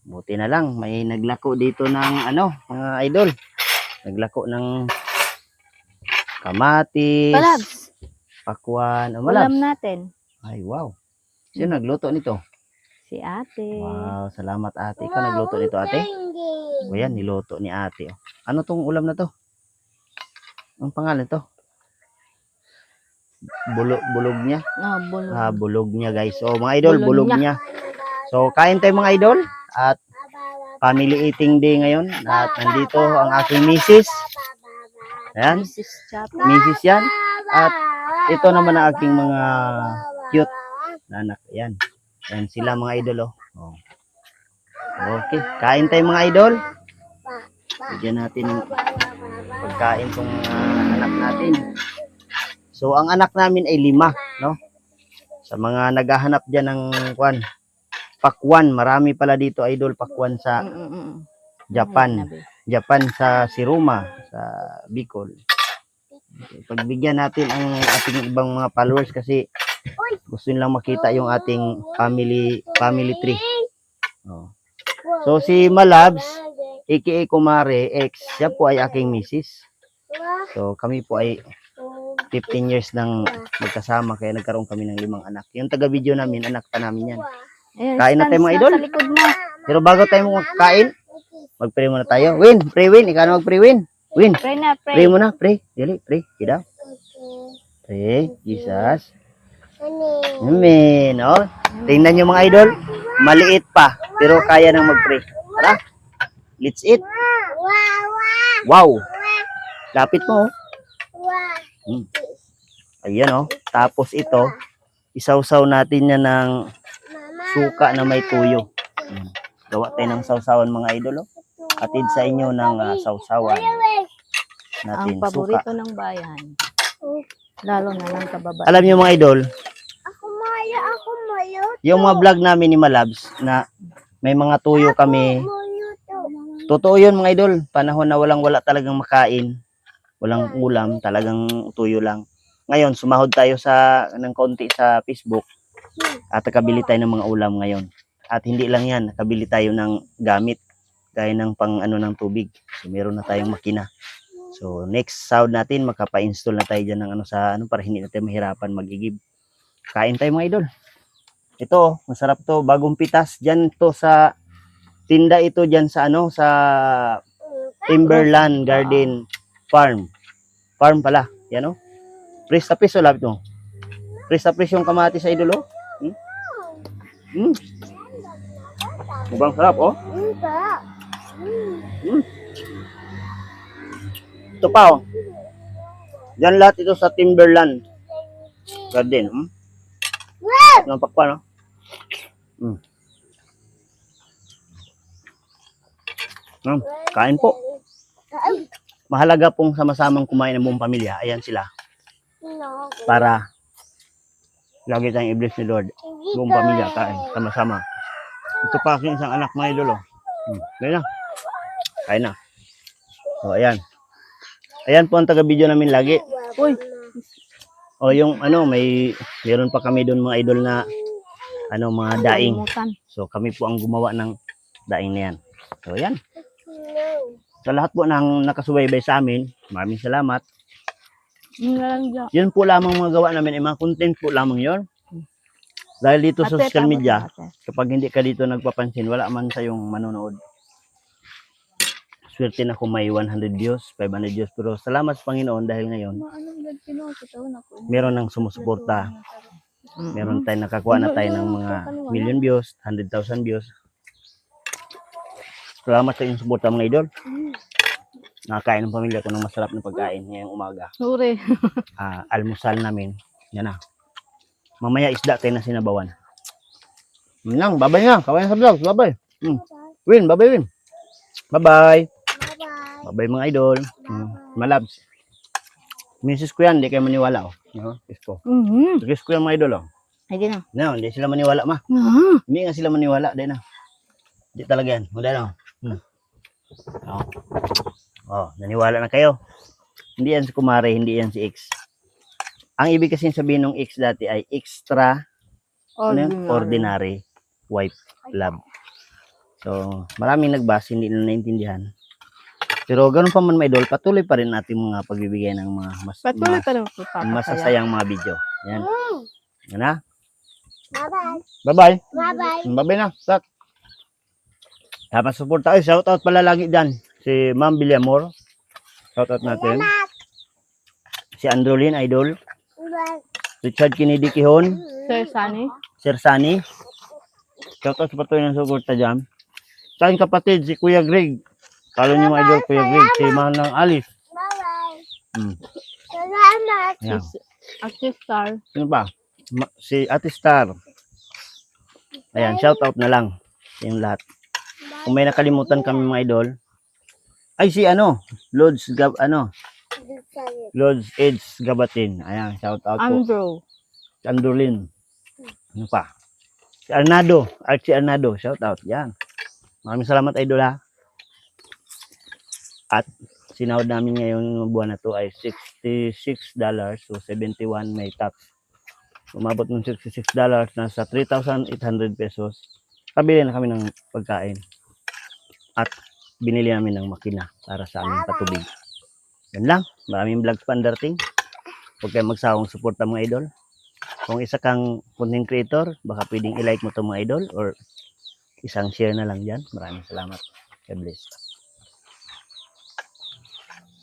Buti na lang, may naglako dito ng ano, mga idol. Naglako ng kamatis, Palabs, pakwan, o ulam malabs. natin. Ay, wow. Sino nagluto nito? Si ate. Wow, salamat ate. Ikaw nagluto nito ate? O yan, niluto ni ate. Oh. Ano tong ulam na to? Ang pangalan to? Bulog niya? Oh, bulog. Bulog niya guys. So mga idol, Bulog bulog niya. So kain tayo mga idol. At family eating day ngayon. At nandito ang aking misis. Ayan, Mrs. Chapa. misis yan. At ito naman ang aking mga cute na anak. Ayan. Ayan sila mga idol. Oh. Okay, kain tayo mga idol. Bigyan natin ng pagkain tong anak natin. So ang anak namin ay 5, no? Sa mga naghahanap diyan ng pakwan, marami pala dito idol, pakwan sa Japan. Japan sa Siruma, sa Bicol. Okay, pagbigyan natin ang ating ibang mga followers kasi gusto nilang makita yung ating family tree. Oh. So si Malabs, aka Kumare X, siya po ay aking misis. So kami po ay 15 years nang magkasama kaya nagkaroon kami ng 5 anak. Yung taga-video namin, anak pa namin yan. Kain na tayo mga idol. Pero bago tayo magkain, mag-pray muna tayo. Win, pray Win. Ikaw na mag-pray Win. Win, Pray na, pray. pray muna, pray. Dili, pray. Kida. Pray, Jesus. Amen. Oh, tingnan nyo mga idol. Maliit pa, pero kaya nang mag-pray. Tara, let's eat. Wow. Lapit mo. Ayan oh. Tapos ito, isawsaw natin yan ng suka na may tuyo. Gawa tayo ng sawsawan mga idol. Oh. Atid sa inyo ng sawsawan natin, ang paborito suka. ng bayan. Lalo na ng kababa. Alam niyo mga idol, yung mga vlog namin ni Malabs na may mga tuyo kami. Totoo yun mga idol. Panahon na wala talagang makain. Walang ulam, talagang tuyo lang. Ngayon, sumahod tayo ng konti sa Facebook at nakabili tayo ng mga ulam ngayon. At hindi lang yan, nakabili tayo ng gamit gaya ng ng tubig. So, meron na tayong makina. So, next sahod natin, makapa-install na tayo dyan ng para hindi natin mahirapan magigib. Kain tayo mga idol. Ito, masarap to, bagong pitas. Dyan to sa tinda ito dyan sa sa Timberland Garden Farm. Farm pala. Yan o. Press na press o lapit mo. Press na press yung kamatis sa idol o. Mukhang sarap o. Ito pa o. Dyan lahat ito sa Timberland Garden. Napakpan o. Kain po. Mahalaga pong sama-samang kumain ng buong pamilya. Ayan sila. Para lagi tayong i-bless ni Lord. Buong pamilya kain. Sama-sama. Ito pa aking isang anak mga idol. Kain na. Kain na. So ayan. Ayan po ang taga-video namin lagi. Uy. O yung meron pa kami doon mga idol na mga daing. So kami po ang gumawa ng daing na yan. So ayan. Sa lahat po ng nakasubaybay sa amin, maraming salamat. Yun po lamang mga gawa namin, mga content po lamang yun. Dahil dito sa social media, kapag hindi ka dito nagpapansin, wala man sa yung manonood. Swerte na kung may 100 views, 500 views. Pero salamat sa Panginoon dahil ngayon, meron ng sumusuporta. Meron tayong nakakuha na tayo ng mga million views, 100,000 views. Salamat sa inyong suporta mga idol. Nakakain ng pamilya ko ng masarap na pagkain ngayong umaga. Sorry. Almusal namin. Yan na. Mamaya isda tayo na sinabawan. Nang, babay nga. Kaway na sa vlog. Babay. Win, babay Win. Bye-bye. Bye-bye mga idol. Malabs. Misis ko yan, hindi kayo maniwala. Kiss ko. Kiss ko yan mga idol. Hindi na. No, hindi sila maniwala ma. Hindi nga sila maniwala. Hindi na. Hindi talaga yan. Hindi na. Naniwala na kayo. Hindi yan si Kumare, hindi yan si X. Ang ibig kasi sabihin ng X dati ay extra ordinary wife love. So, maraming nagbasa, hindi na naintindihan. Pero ganoon pa man mga idol, patuloy pa rin natin mga pagbibigay ng mga Patuloy pa rin po papasaya. masasayang mga video. Yan. Yan na. Bye-bye. Bye-bye. Bye-bye. Bye-bye na. Tak. Dapat support tayo. Shoutout pala lagi dyan. Si Ma'am Villamor. Shoutout natin. Si Androlin Idol. Bye-bye. Richard Kennedy Kihon. Sir Sunny. Sir Sunny. Shoutout sa patuloy ng suporta dyan. Sa aking kapatid, si Kuya Greg. Kalo niyo mga idol, Kuya Greg. Si Manang Alice. Bye-bye. Hmm. Salamat. Yan. Active Star. Sino ba? Si Ate Star. Ayan, shoutout na lang. Yung lahat. Kung may nakalimutan kami mga idol. Ay, si Lods Edge Gabatin. Ayan, shoutout po. Andrew. Si Androlin. Ano pa? Si Arnado. Archie Arnado. Shoutout. Yan. Maraming salamat idol ha. At sinahod namin ngayon buwan na to ay $66. So 71 may tax. Umabot ng $66 nasa 3,800 pesos. Kabili na kami ng pagkain. At binili namin ng makina para sa aming patubig. Yan lang. Maraming vlogs pa ang darating. Huwag kayong magsawang suporta mga idol. Kung isa kang content creator, baka pwedeng i-like mo to mga idol or isang share na lang dyan. Maraming salamat. God bless.